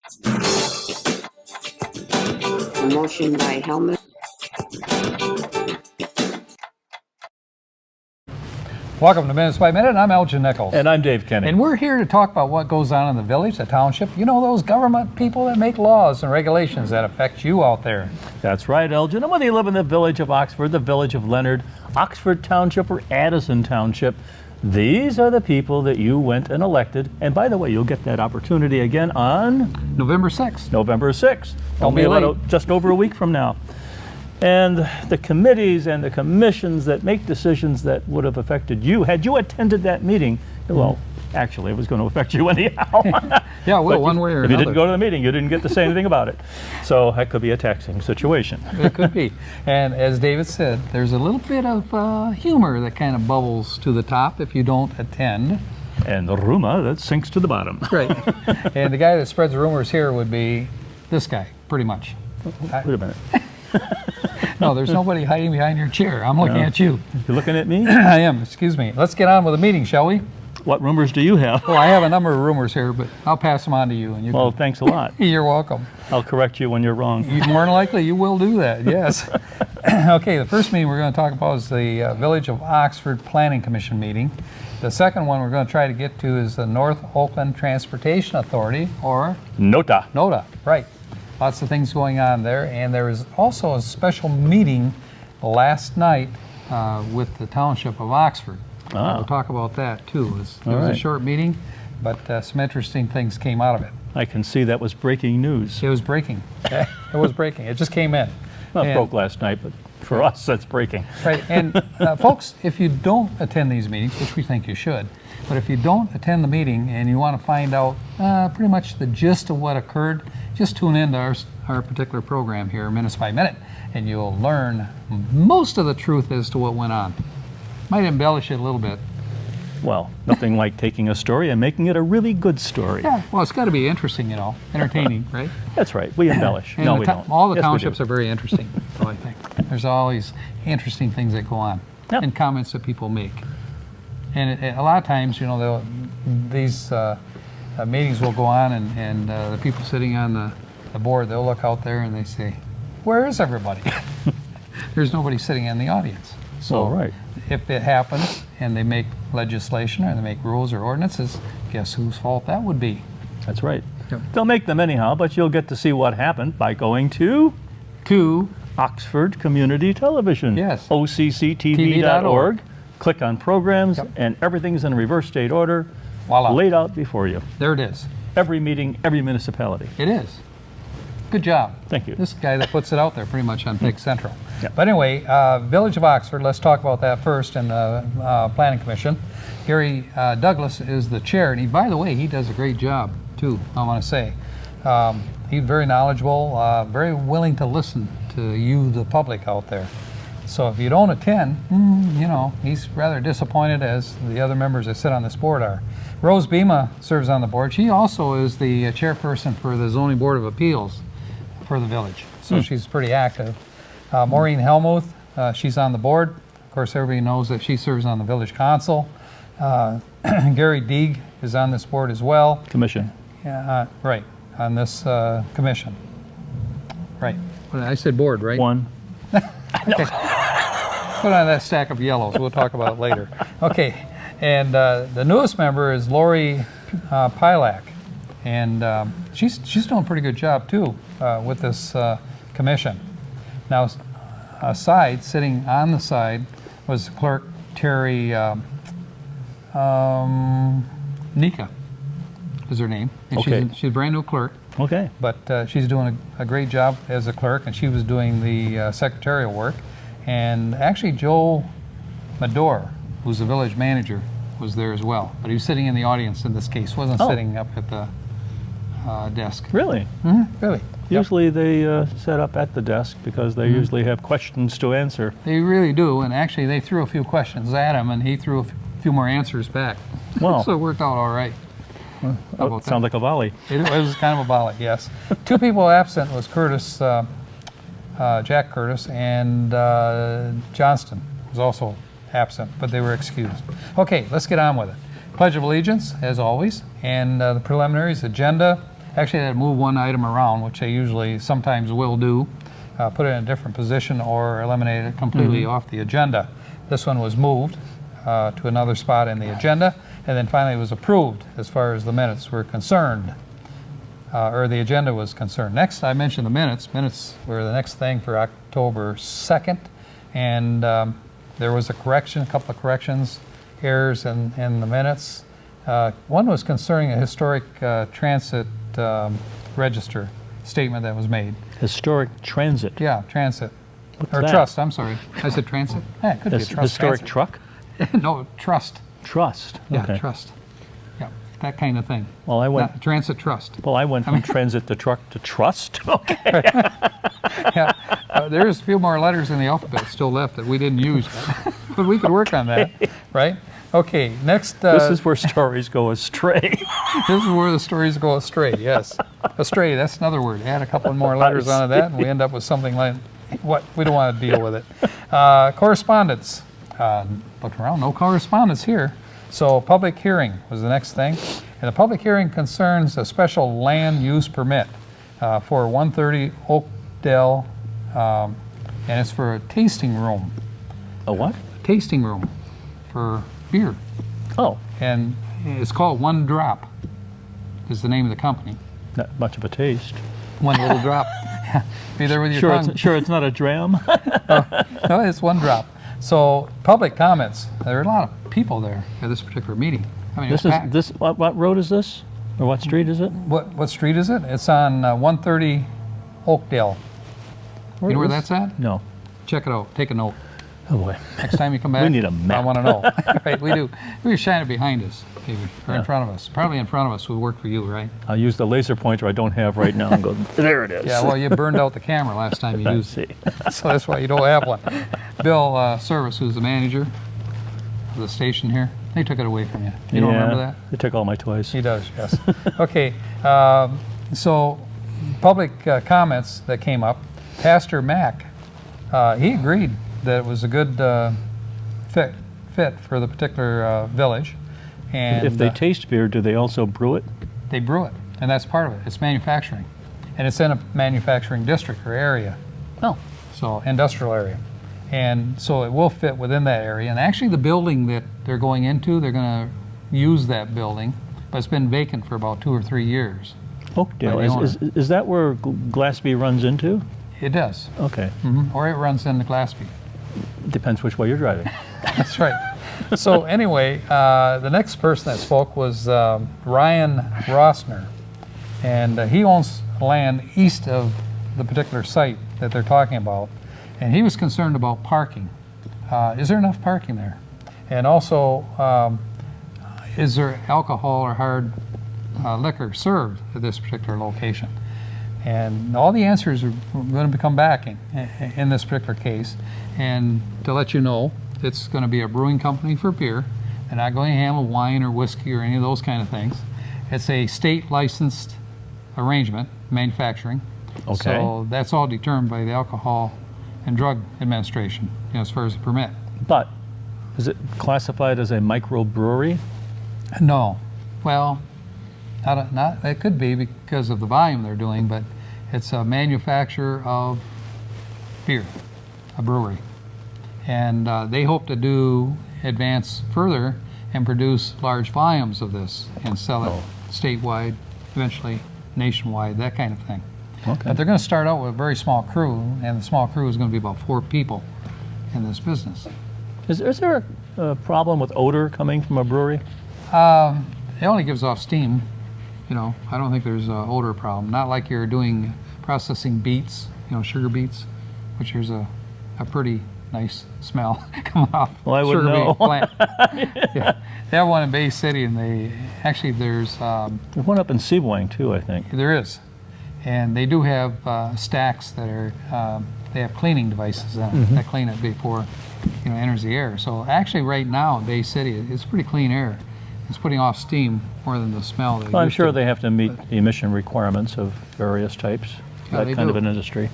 A motion by Helmut. Welcome to Minutes by Minute. I'm Elgin Nichols. And I'm Dave Kenny. And we're here to talk about what goes on in the village, the township. You know, those government people that make laws and regulations that affect you out there. That's right, Elgin. And whether you live in the village of Oxford, the village of Leonard, Oxford Township, or Addison Township, these are the people that you went and elected. And by the way, you'll get that opportunity again on November 6th. November 6th. Don't be late. Just over a week from now. And the committees and the commissions that make decisions that would have affected you, had you attended that meeting, well, actually, it was going to affect you anyhow. Yeah, well, one way or if another. you didn't go to the meeting, you didn't get to say anything about it. So that could be a taxing situation. It could be. And as David said, there's a little bit of humor that kind of bubbles to the top if you don't attend. And the rumor that sinks to the bottom. Right. And the guy that spreads rumors here would be this guy, pretty much. Wait a minute. No, there's nobody hiding behind your chair. I'm looking at you. You're looking at me? I am, excuse me. Let's get on with the meeting, shall we? What rumors do you have? Well, I have a number of rumors here, but I'll pass them on to you. And you Well, thanks a lot. You're welcome. I'll correct you when you're wrong. More than likely, you will do that, yes. Okay, the first meeting we're going to talk about is the Village of Oxford Planning Commission meeting. The second one we're going to try to get to is the North Oakland Transportation Authority, or NOTA, right. Lots of things going on there. And there was also a special meeting last night with the Township of Oxford. We'll talk about that too. It was a short meeting, but some interesting things came out of it. I can see that was breaking news. It was breaking. It was breaking. It just came in. Well, it broke last night, but for us, that's breaking. Right. And folks, if you don't attend these meetings, which we think you should, but if you don't attend the meeting and you want to find out pretty much the gist of what occurred, just tune in to our particular program here, Minutes by Minute, and you'll learn most of the truth as to what went on. Might embellish it a little bit. Well, nothing like taking a story and making it a really good story. Yeah, well, it's got to be interesting, entertaining, right? That's right. We embellish. And No, we don't. All the Yes, we townships do. are very interesting, so I think. There's always interesting things that go on and comments that people make. And a lot of times, these meetings will go on and the people sitting on the board, they'll look out there and they say, where is everybody? There's nobody sitting in the audience. So right. if it happens and they make legislation or they make rules or ordinances, guess whose fault that would be? That's right. Yep. They'll make them anyhow, but you'll get to see what happened by going to Oxford Community Television. Yes. OCCTV.org. Click on programs, and everything's in reverse date order, Voila. laid out before you. There it is. Every meeting, every municipality. It is. Good job. Thank you. This guy that puts it out there pretty much on Big Central. Yeah. But anyway, Village of Oxford, let's talk about that first, and the Planning Commission. Gary Douglas is the chair, and by the way, he does a great job too, I want to say. He's very knowledgeable, very willing to listen to you, the public out there. So if you don't attend, he's rather disappointed, as the other members that sit on this board are. Rose Bema serves on the board. She also is the chairperson for the Zoning Board of Appeals for the village. So she's pretty active. Maureen Helmuth, she's on the board. Of course, everybody knows that she serves on the village council. Gary Deeg is on this board as well. Commission. Right, on this commission. Right. I said board, right? One. Okay. Put on that stack of yellows. We'll talk about it later. Okay. And the newest member is Lori Pilak. And she's doing a pretty good job, too, with this commission. Now, sitting on the side, was Clerk Terry Nika, is her name. And Okay. she's a brand new clerk. Okay. But she's doing a great job as a clerk, and she was doing the secretarial work. And actually, Joe Medor, who's the village manager, was there as well. But he was sitting in the audience in this case, wasn't sitting up at the desk. Really? Mm-hmm. Really. Usually they set up at the desk because they usually have questions to answer. They really do, and actually they threw a few questions at him, and he threw a few more answers back. Wow. So it worked out all right. Sounds like a volley. It was kind of a volley, yes. Two people absent was Curtis, Jack Curtis, and Johnston was also absent, but they were excused. Okay, let's get on with it. Pledge of Allegiance, as always, and the preliminaries, agenda. Actually, they had to move one item around, which they usually sometimes will do, put it in a different position or eliminate it completely off the agenda. This one was moved to another spot in the agenda, and then finally it was approved as far as the minutes were concerned, or the agenda was concerned. Next, I mentioned the minutes. Minutes were the next thing for October 2nd, and there was a correction, a couple of corrections, errors in the minutes. One was concerning a historic transit register statement that was made. Historic transit. Yeah, transit. What's Or that? trust, I'm sorry. I said transit? Yeah, it could be a trust. Historic transit. truck? No, trust. Trust. Yeah, Okay. trust. Yeah, that kind of thing. Well, I went. Not transit trust. Well, I went from transit to truck to trust. Okay. Yeah, there's a few more letters in the alphabet still left that we didn't use, but we could work on that, right? Okay, next. This is where stories go astray. This is where the stories go astray, yes. Astray, that's another word. Add a couple more letters onto that, and we end up with something like, what? We don't want to deal with it. Correspondence. Look around, no correspondence here. So public hearing was the next thing. And the public hearing concerns a special land use permit for 130 Oakdale, and it's for a tasting room. A what? Tasting room for beer. Oh, And it's called One Drop, is the name of the company. not much of a taste. One little drop. Be there with your Sure, tongue. sure, it's not a dram. No, it's one drop. So public comments. There are a lot of people there at this particular meeting. I mean, This it's is packed. this. What road is this? Or what street is it? What street is it? It's on 130 Oakdale. You know where that's at? No. Check it out. Take a note. Oh boy. Next time you come back, need a I map. want to know. Right, we do. We shine it behind us, maybe, or in Yeah. front of us. Probably in front of us would work for you, right? I'll use the laser pointer I don't have right now and go, there it is. Yeah, well, you burned out the camera last time you I used see. it, so that's why you don't have one. Bill Service, who's the manager of the station here, he took it away from you. You don't remember that? They took all my toys. He does, yes. Okay, so public comments that came up. Pastor Mack, he agreed that it was a good fit for the particular village. And If they taste beer, do they also brew it? they brew it, and that's part of it. It's manufacturing. And it's in a manufacturing district or area, Oh. so industrial area. And so it will fit within that area. And actually the building that they're going into, they're going to use that building, but it's been vacant for about 2 or 3 years. Oakdale. By the Is that where Glassby runs into? It does. Okay. Or it runs into Glassby. Depends which way you're driving. That's right. So anyway, the next person that spoke was Ryan Rossner. And he owns land east of the particular site that they're talking about. And he was concerned about parking. Is there enough parking there? And also, is there alcohol or hard liquor served at this particular location? And all the answers are going to come back in this particular case. And to let you know, it's going to be a brewing company for beer. They're not going to handle wine or whiskey or any of those kind of things. It's a state licensed arrangement, manufacturing. Okay. So that's all determined by the Alcohol and Drug Administration, as far as the permit. But is it classified as a microbrewery? No. Well, not it could be because of the volume they're doing, but it's a manufacturer of beer, a brewery. And they hope to advance further and produce large volumes of this and sell it statewide, eventually nationwide, that kind of thing. Okay. But they're going to start out with a very small crew, and the small crew is going to be about 4 people in this business. Is there a problem with odor coming from a brewery? It only gives off steam. I don't think there's an odor problem. Not like you're doing processing beets, sugar beets, which there's a pretty nice smell coming off Well, I wouldn't sugar know. beet plant. Yeah. They have one in Bay City, and there's There's one up in Seaboing too, I think. there is, and they do have stacks that are they have cleaning devices in it that clean it before it enters the air. So actually, right now in Bay City, it's pretty clean air. It's putting off steam more than the smell. Well, I'm sure they have to meet the emission requirements of various types. Yeah, That they kind do. of an industry.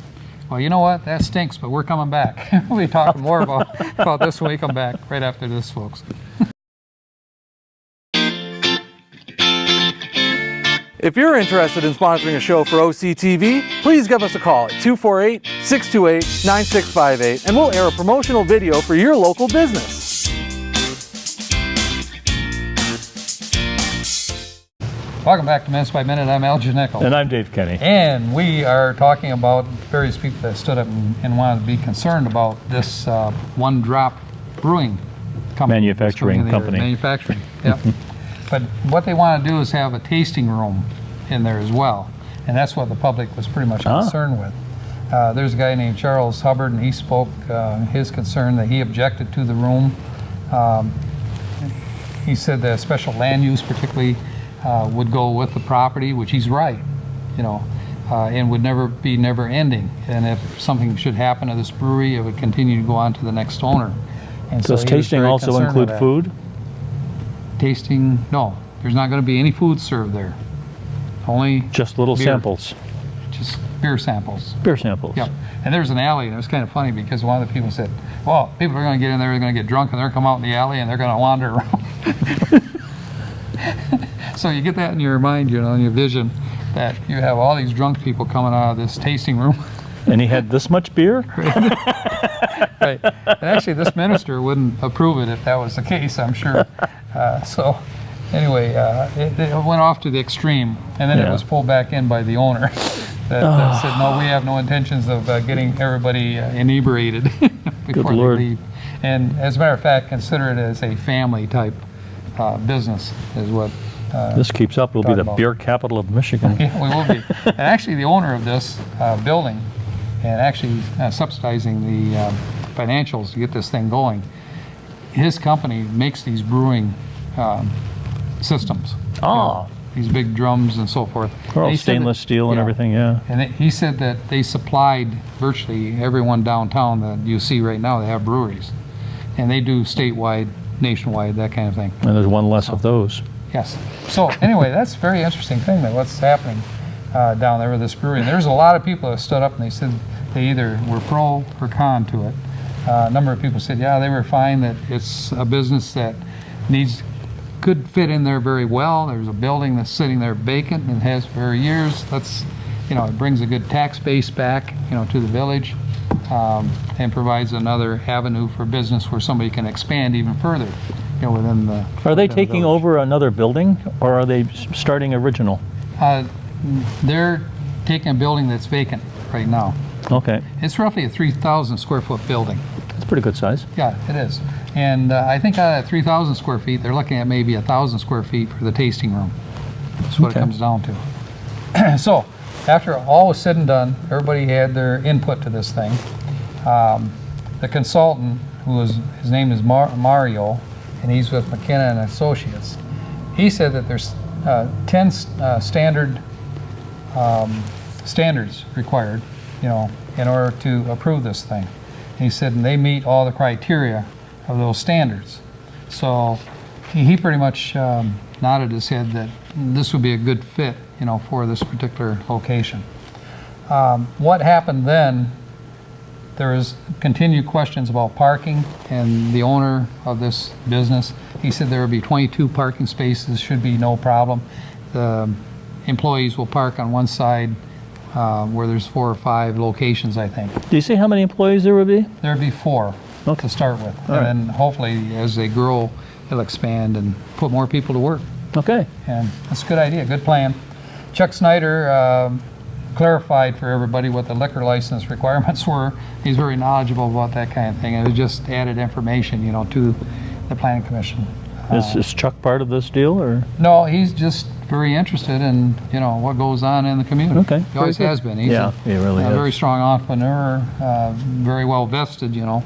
Well, you know what? That stinks, but we're coming back. We'll be talking more about this when we come back right after this, folks. If you're interested in sponsoring a show for OCTV, please give us a call at 248-628-9658 and we'll air a promotional video for your local business. Welcome back to Minutes by Minute. I'm Al Janickel. And I'm Dave Kenny. And we are talking about various people that stood up and wanted to be concerned about this One Drop Brewing Company. Manufacturing company. Manufacturing, yeah. But what they want to do is have a tasting room in there as well. And that's what the public was pretty much concerned with. There's a guy named Charles Hubbard, and he spoke his concern that he objected to the room. He said that special land use particularly would go with the property, which he's right, you know, and would never ending. And if something should happen to this brewery, it would continue to go on to the next owner. And Does so he was tasting very also concerned include with that. food? Tasting, no. There's not going to be any food served there. Only Just little beer. samples. Just beer samples. Beer samples. Yep. And there's an alley, and it was kind of funny because one of the people said, well, people are going to get in there, they're going to get drunk, and they're going to come out in the alley, and they're going to wander around. So you get that in your mind, you know, in your vision, that you have all these drunk people coming out of this tasting room. And he had this much beer? Right. And actually, this minister wouldn't approve it if that was the case, I'm sure. So anyway, it went off to the extreme, and then it Yeah. was pulled back in by the owner that said, no, we have no intentions of getting everybody inebriated before they Lord. leave. And as a matter of fact, consider it as a family type business is what This keeps up. We'll be Talk the about- beer capital of Michigan. yeah, we will be. And actually, the owner of this building, and actually subsidizing the financials to get this thing going, his company makes these brewing systems. Oh. These big drums and so forth. They're all And he said that- stainless steel and yeah. everything, yeah. And he said that they supplied virtually everyone downtown that you see right now. They have breweries. And they do statewide, nationwide, that kind of thing. And there's one less of those. Yes. So anyway, that's a very interesting thing that what's happening down there with this brewery. And there's a lot of people that stood up and they said they either were pro or con to it. A number of people said, yeah, they were fine, that it's a business that could fit in there very well. There's a building that's sitting there vacant and has for years. That's, you know, it brings a good tax base back, you know, to the village, and provides another avenue for business where somebody can expand even further, you know, within the. Are they within the taking village. over another building, or are they starting original? They're taking a building that's vacant right now. Okay, It's roughly a 3,000 square foot building. that's a pretty good size. Yeah, it is. And I think out of that 3,000 square feet, they're looking at maybe 1,000 square feet for the tasting room. That's what Okay. it comes down to. So after all was said and done, everybody had their input to this thing. The consultant, his name is Mario, and he's with McKenna and Associates. He said that there's 10 standards required, you know, in order to approve this thing. And he said, and they meet all the criteria of those standards. So he pretty much nodded his head that this would be a good fit, you know, for this particular location. What happened then? There was continued questions about parking, and the owner of this business, he said there would be 22 parking spaces, should be no problem. The employees will park on one side where there's 4 or 5 locations, I think. Do you see how many employees there would be? There'd be 4 to start with. All right. And then hopefully as they grow, it'll expand and put more people to work. Okay. And that's a good idea, good plan. Chuck Snyder clarified for everybody what the liquor license requirements were. He's very knowledgeable about that kind of thing. It was just added information, you know, to the Planning Commission. Is Chuck part of this deal, or? No, he's just very interested in, you know, what goes on in the community. Okay, He always very good. has been. He's Yeah, he really a is. very strong entrepreneur, very well vested, you know,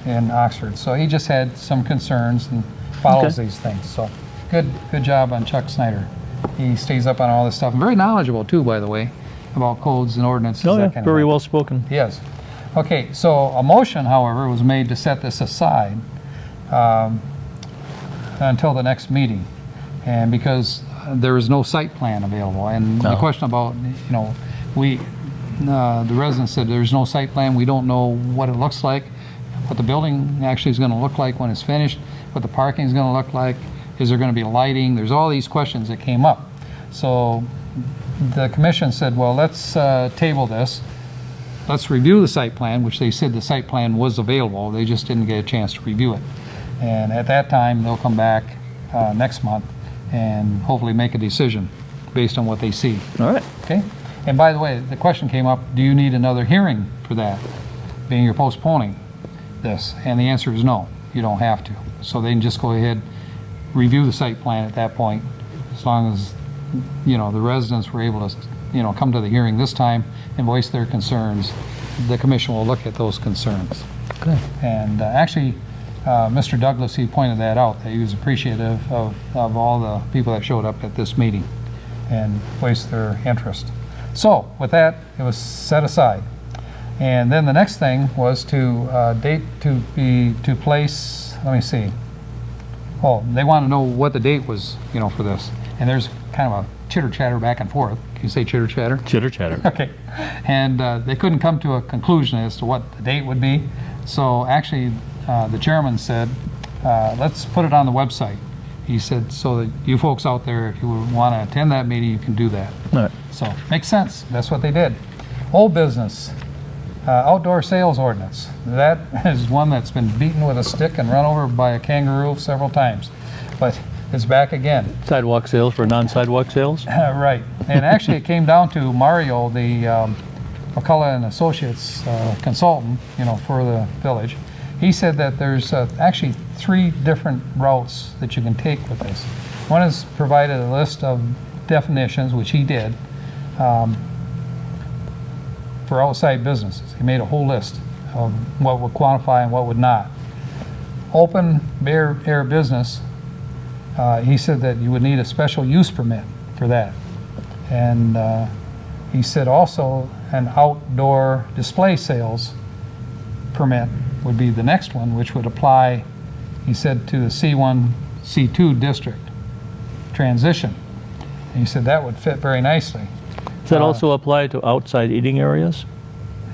in Oxford. So he just had some concerns and follows Okay. these things. So good job on Chuck Snyder. He stays up on all this stuff. And very knowledgeable too, by the way, about codes and ordinances. Oh, that yeah, kind of very thing. well spoken. Yes. Okay, so a motion, however, was made to set this aside until the next meeting. And because there is no site plan available. And the No. question about, you know, the resident said there's no site plan. We don't know what it looks like, what the building actually is going to look like when it's finished, what the parking is going to look like. Is there going to be lighting? There's all these questions that came up. So the commission said, well, let's table this. Let's review the site plan, which they said the site plan was available. They just didn't get a chance to review it. And at that time, they'll come back next month and hopefully make a decision based on what they see. All right. Okay? And by the way, the question came up, do you need another hearing for that, being you're postponing this? And the answer is no, you don't have to. So they can just go ahead, review the site plan at that point, as long as, you know, the residents were able to, you know, come to the hearing this time and voice their concerns. The commission will look at those concerns. Okay. And actually, Mr. Douglas, he pointed that out, that he was appreciative of all the people that showed up at this meeting and voiced their interest. So with that, it was set aside. And then the next thing was to date to place, let me see. Oh, they want to know what the date was, you know, for this. And there's kind of a chitter chatter back and forth. Can you say chitter chatter? Chitter chatter. Okay. And they couldn't come to a conclusion as to what the date would be. So actually, the chairman said, let's put it on the website. He said, so that you folks out there, if you would want to attend that meeting, you can do that. All right. So, makes sense. That's what they did. Old business, outdoor sales ordinance. That is one that's been beaten with a stick and run over by a kangaroo several times. But it's back again. Sidewalk sales for non-sidewalk sales? Right. And actually, it came down to Mario, the McCullough and Associates consultant, you know, for the village. He said that there's actually 3 different routes that you can take with this. One is provided a list of definitions, which he did, for outside businesses. He made a whole list of what would qualify and what would not. Open air business, he said that you would need a special use permit for that. And he said also an outdoor display sales permit would be the next one, which would apply, he said, to the C1, C2 district transition. And he said that would fit very nicely. Does that also apply to outside eating areas?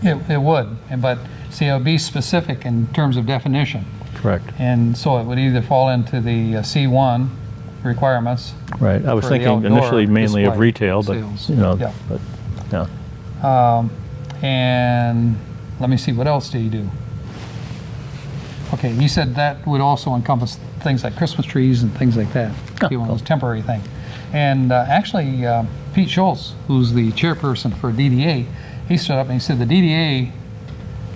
It would, but see, it would be specific in terms of definition. Correct. And so it would either fall into the C1 requirements. Right. I was for the thinking outdoor initially mainly of display retail, but sales. you know, Yeah. but yeah. And let me see, what else did he do? Okay, he said that would also encompass things like Christmas trees and things like that. Be one of those temporary things. And actually, Pete Schultz, who's the chairperson for DDA, he stood up and he said the DDA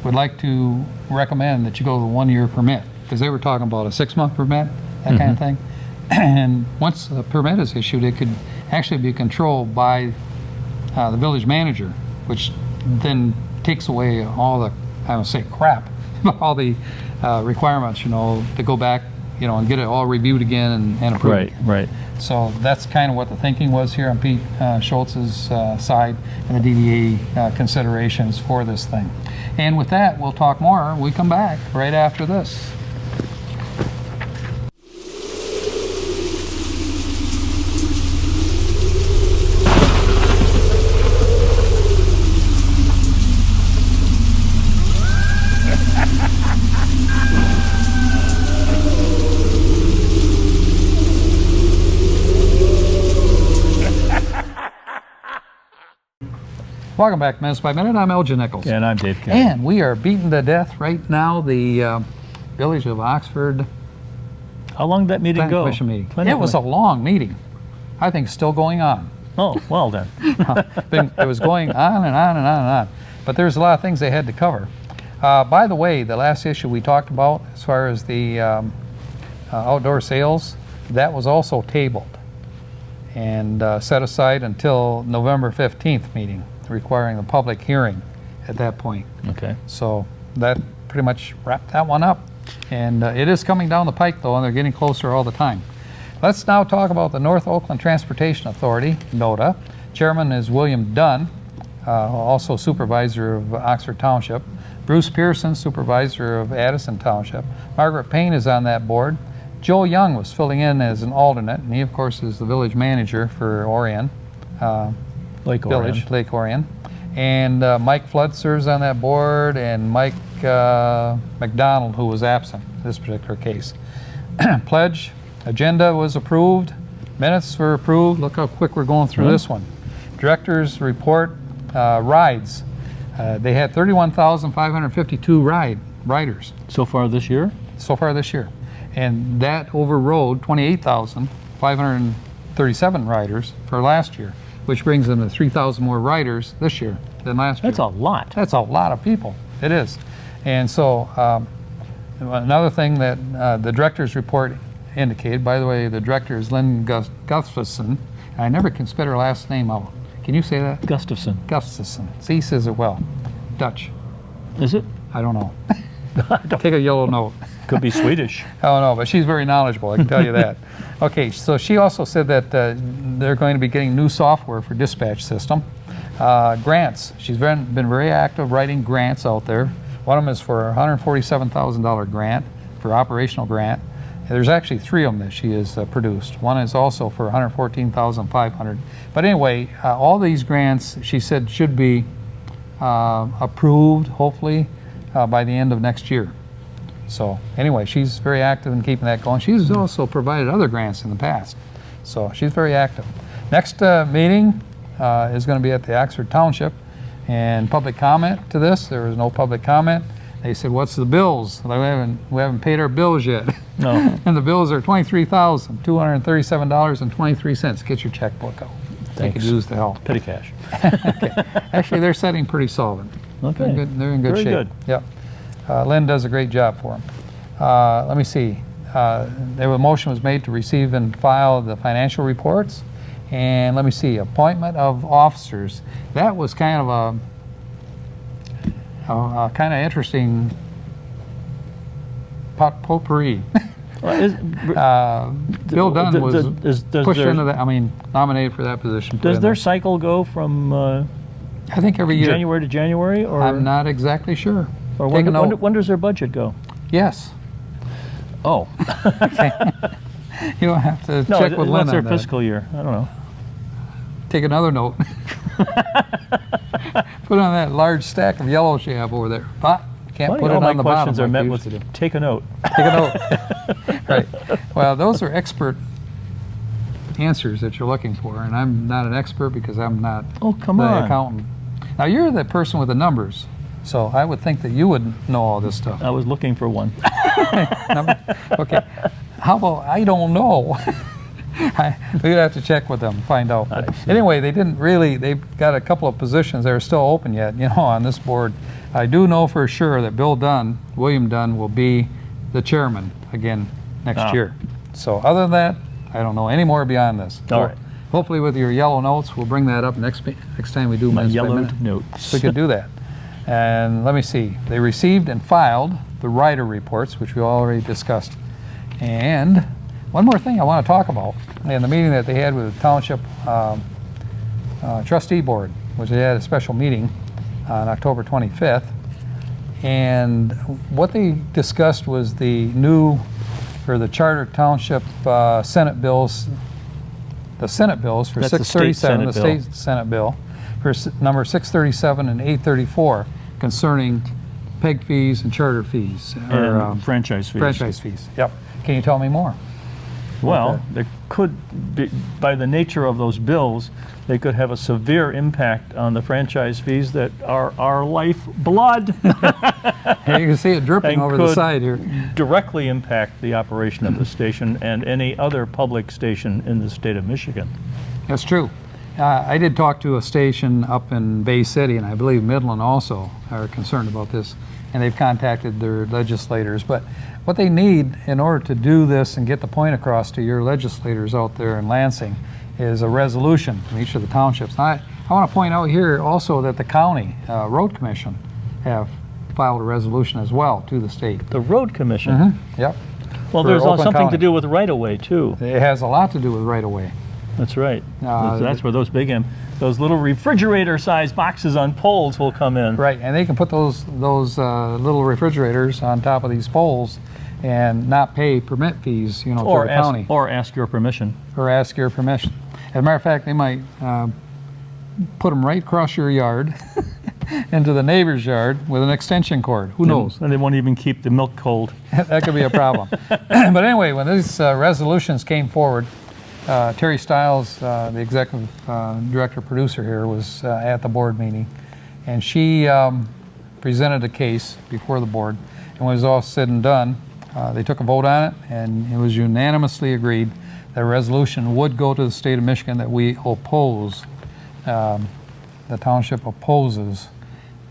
would like to recommend that you go to the 1-year permit, because they were talking about a 6-month permit, that kind of thing. And once the permit is issued, it could actually be controlled by the village manager, which then takes away all the, I would say crap, all the requirements, you know, to go back, you know, and get it all reviewed again and approved. Right, right. So that's kind of what the thinking was here on Pete Schultz's side and the DDA considerations for this thing. And with that, we'll talk more when we come back right after this. Welcome back, Minutes by Minute. I'm Elgin Nichols. And I'm Dave Kennedy. And we are beaten to death right now, the Village of Oxford How long did that meeting Planning go? Commission meeting. It was a long meeting. I think it's still going on. Oh, well then. It was going on and on and on and on. But there's a lot of things they had to cover. By the way, the last issue we talked about, as far as the outdoor sales, that was also tabled and set aside until November 15th meeting, requiring a public hearing at that point. Okay. So that pretty much wrapped that one up. And it is coming down the pike, though, and they're getting closer all the time. Let's now talk about the North Oakland Transportation Authority, NOTA. Chairman is William Dunn, also supervisor of Oxford Township. Bruce Pearson, supervisor of Addison Township. Margaret Payne is on that board. Joe Young was filling in as an alternate, and he, of course, is the village manager for Orion. Lake Orion. Village, Lake Orion. And Mike Flood serves on that board, and Mike McDonald, who was absent in this particular case. Pledge agenda was approved. Minutes were approved. Look how quick we're going through this one. Directors report rides. They had 31,552 riders So far this year? so far this year. And that overrode 28,537 riders for last year, which brings them to 3,000 more riders this year than last year. That's a lot. That's a lot of people. It is. And so another thing that the director's report indicated, by the way, the director is Lynn Gustafson. I never can spit her last name out. Can you say that? Gustafson. Gustafson. See, he says it well. Dutch. Is it? I don't know. Take a yellow note. Could be Swedish. Oh no, but she's very knowledgeable, I can tell you that. Okay, so she also said that they're going to be getting new software for dispatch system. Grants. She's been very active writing grants out there. One of them is for a $147,000 grant, for operational grant. There's actually 3 of them that she has produced. One is also for $114,500. But anyway, all these grants, she said, should be approved, hopefully, by the end of next year. So anyway, she's very active in keeping that going. She's also provided other grants in the past. So she's very active. Next meeting is going to be at the Oxford Township. And public comment to this, there was no public comment. They said, what's the bills? We haven't paid our bills yet. No. And the bills are $23,237.23. Get your checkbook out. They could Thanks. use the help. Petty cash. Actually, they're setting pretty solid. Okay. They're in good Very shape. good. Yep. Lynn does a great job for them. Let me see. A motion was made to receive and file the financial reports. And let me see, appointment of officers. That was kind of a kind of interesting potpourri. Bill Dunn was pushed into that. Nominated for that position. Does their cycle go from I think every year. January to January, or I'm not exactly sure. or Take a note. when does their budget go? Yes. Oh, You don't have to no, check with Lynn what's their on that. fiscal year? I don't know. Take another note. Put on that large stack of yellow she have over there. But can't Funny, put all it my on the bottom questions are like met we with used to do. take a note. Take a note. Right. Well, those are expert answers that you're looking for, and I'm not an expert because I'm not Oh, come the on. accountant. Now, you're the person with the numbers, so I would think that you would know all this stuff. I was looking for one. Okay. How about I don't know? We'd have to check with them, find out. I But see. anyway, they've got a couple of positions that are still open yet, on this board. I do know for sure that William Dunn, will be the chairman again next year. So other than that, I don't know any more beyond this. All So right. Hopefully with your yellow notes, we'll bring that up next time we do My minutes by yellowed minute. notes. We could do that. And let me see. They received and filed the rider reports, which we already discussed. And one more thing I want to talk about in the meeting that they had with the Township Trustee Board, which they had a special meeting on October 25th. And what they discussed was the Charter Township Senate bills, the Senate bills for That's the state 637, the Senate bill. state Senate bill, for number 637 and 834 concerning PEG fees and charter fees. And franchise fees. Franchise fees, yep. Can you tell me more? Well, there could be, by the nature of those bills, they could have a severe impact on the franchise fees that are our lifeblood. Hey, you can see it dripping And over the could side here. directly impact the operation of the station and any other public station in the state of Michigan. That's true. I did talk to a station up in Bay City, and I believe Midland also are concerned about this, and they've contacted their legislators. But what they need in order to do this and get the point across to your legislators out there in Lansing is a resolution from each of the townships. Now, I want to point out here also that the county road commission have filed a resolution as well to the state. The road commission. Yep. Well, For there's Oakland something County. to do with right-of-way too. It has a lot to do with right-of-way. That's right. Uh, That's where those those little refrigerator-sized boxes on poles will come in. Right, and they can put those little refrigerators on top of these poles and not pay permit fees, to the county, Or ask your permission. or ask your permission. As a matter of fact, they might put them right across your yard into the neighbor's yard with an extension cord. Who knows? And they won't even keep the milk cold. That could be a problem. But anyway, when these resolutions came forward, Terry Stiles, the executive director producer here, was at the board meeting, and she presented a case before the board, and when it was all said and done, they took a vote on it, and it was unanimously agreed that a resolution would go to the state of Michigan that we oppose, the township opposes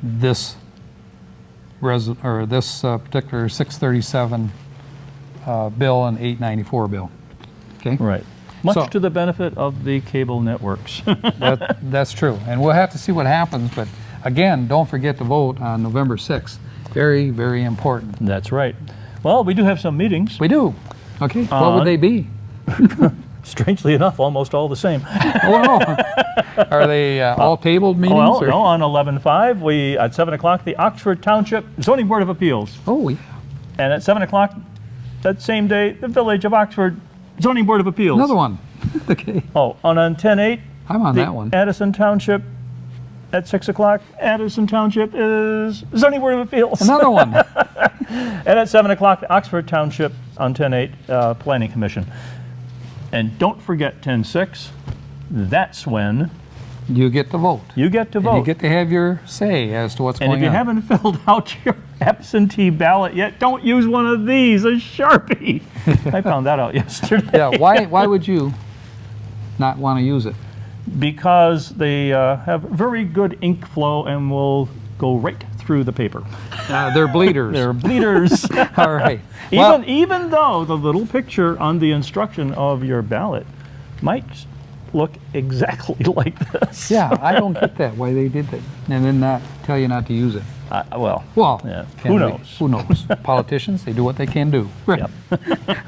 this particular 637 bill and 894 bill. Okay. Right. Much So- to the benefit of the cable networks. That's true, and we'll have to see what happens. But again, don't forget to vote on November 6th. Very, very important. That's right. Well, we do have some meetings. We do. Okay. What would they be? Strangely enough, almost all the same. Oh no. Are they all tabled meetings? Well, or- no, on 11/5, we at 7 o'clock, the Oxford Township Zoning Board of Appeals, Oh yeah. and at 7 o'clock that same day, the Village of Oxford Zoning Board of Appeals. Another one. Okay. Oh, and on 10/8, I'm on the that one. Addison Township at 6 o'clock. Addison Township is Zoning Board of Appeals. Another one. And at 7 o'clock, the Oxford Township on 10/8 Planning Commission. And don't forget 10/6, that's when You get to vote. you get to And vote. you get to have your say as to what's And going if you on. haven't filled out your absentee ballot yet, don't use one of these, a Sharpie. I found that out yesterday. Yeah. Why would you not want to use it? Because they have very good ink flow and will go right through the paper. They're bleeders. They're bleeders. All right. Well, Even though the little picture on the instruction of your ballot might look exactly like this. yeah, I don't get that, why they did that. And then not tell you not to use it. Well, Well, yeah, can who we- knows? Who knows? Politicians, they do what they can do. Yep.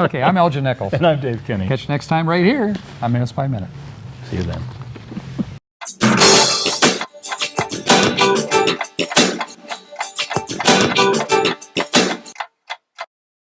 Okay, I'm Elgin Nichols. And I'm Dave Kinney. Catch you next time right here on Minutes by Minute. See you then.